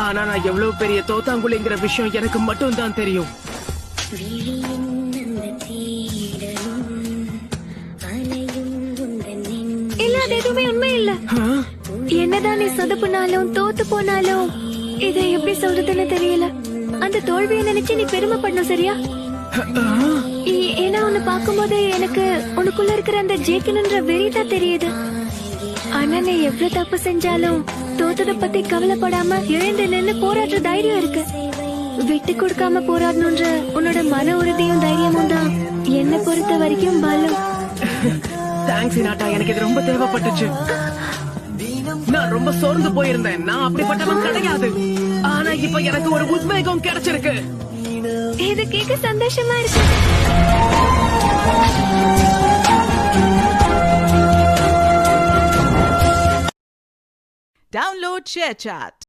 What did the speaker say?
ஆனா நான் எவ்வளவு பெரிய தோத்தாங்குழிங்கிற விஷயம் எனக்கு மட்டும் தான் தெரியும். இல்ல, அது எதுவுமே உண்மை இல்ல. என்னதான் நீ சொதப்புனாலும் தோத்து போனாலும் இதை எப்படி சொல்றதுன்னு தெரியல. அந்த தோல்வியை நினைச்சு நீ பெருமைப்படணும், சரியா? ஏன்னா உன்னை பார்க்கும்போது எனக்கு உனக்குள்ள இருக்கிற அந்த ஜெயிக்கணும்ன்ற வெறிதான் தெரியுது. ஆனா நீ எவ்வளவு தப்பு செஞ்சாலும் தோத்தத பத்தி கவலைப்படாம எழுந்து நின்னு போராடுற தைரியம் இருக்கு. விட்டு கொடுக்காம போராடணும்ன்ற உன்னோட மன உறுதியும் தைரியமும் தான் என்னை பொறுத்த வரைக்கும் பலம். தேங்க்ஸ் நாட்டா, எனக்கு இது ரொம்ப தேவைப்பட்டுச்சு. நான் ரொம்ப சோர்ந்து போயிருந்தேன். நான் அப்படிப்பட்டவன் கிடையாது. ஆனா இப்ப எனக்கு ஒரு உத்வேகம் கிடைச்சிருக்கு. இது கேட்க சந்தோஷமா இருக்கு. Download ShareChat.